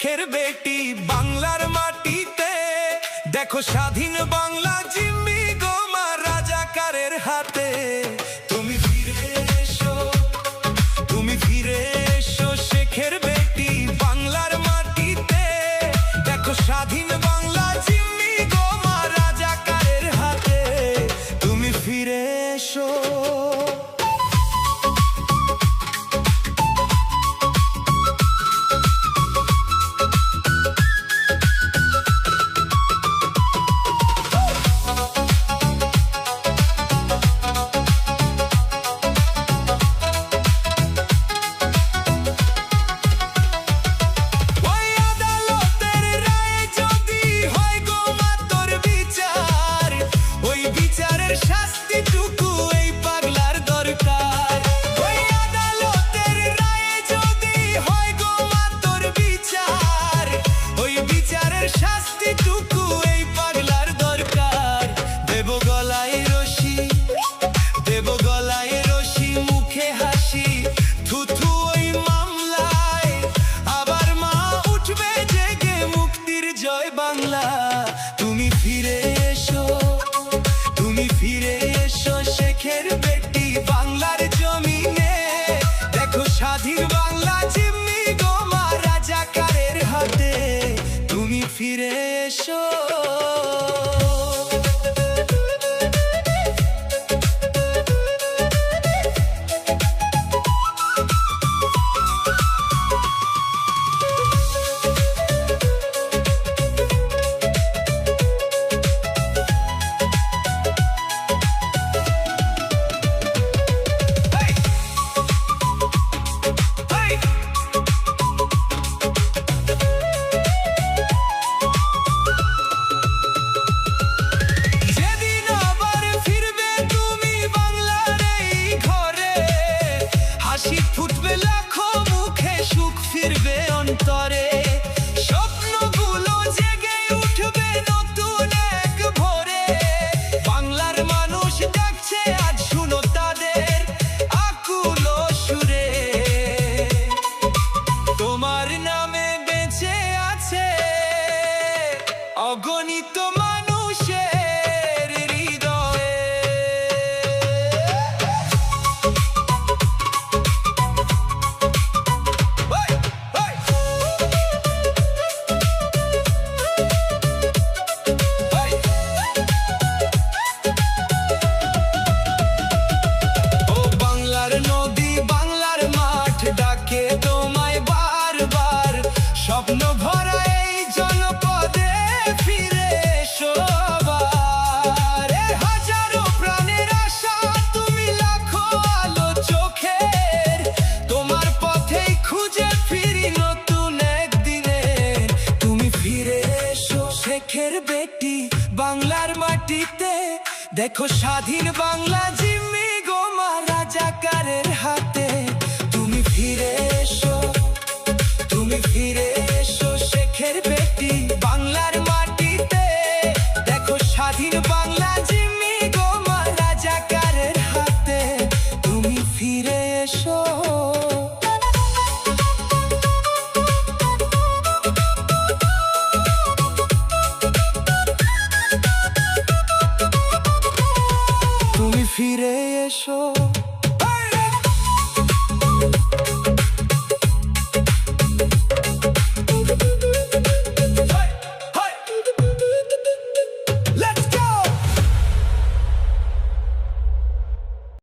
শেখের বেটি বাংলার মাটিতে, দেখো স্বাধীন বাংলা জিম্মি গোমা রাজাকারের হাতে। তুমি ফিরে এসো, তুমি ফিরে এসো শেখের বেটি বাংলার মাটিতে, দেখো স্বাধীন বাংলা জিম্মি গোমা রাজাকারের হাতে। তুমি ফিরে এসো। শাস্তিটুকু এই পাগলার দরকার। ওই আদালতের রায়ে যদি হয় গো মা তোর বিচার, ওই বিচারের শাস্তিটুকু এই পাগলার দরকার। দেব গলায় রশি, দেব গলায় রশি, মুখে হাসি, থুথু ওই মামলায়। আবার মা উঠবে জেগে, মুক্তির জয় বাংলা। তুমি ফিরে এসো, তুমি ফিরে এসো শেখের বেটি বাংলার জমিনে, দেখো স্বাধীন বাংলা জিম্মি গোমা রাজাকারের হাতে। তুমি ফিরে এসো। ফুটবে লাখো মুখে, সুখ ফিরবে অন্তরে, স্বপ্নগুলো জেগে উঠবে নতুন এক ভোরে। বাংলার মানুষ ডাকছে আজ, শুনো তাদের আকুল সুরে। তোমার নামে বেঁচে আছে অগণিত মানুষের হৃদয়ে। নদী বাংলার মাঠ ডাকে তোমায় বারবার, স্বপ্ন ভরা এই জনপদে ফিরে এসো আবার। হাজারো প্রাণের আশা, তুমি লাখো আলো চোখের, তোমার পথেই খুঁজে ফিরি নতুন একদিনে। তুমি ফিরে এসো শেখের বেটি বাংলার মাটিতে, দেখো স্বাধীন বাংলা জিম্মি গোমা রাজাকারের হাতে। তুমি ফিরে এসো, তুমি ফিরে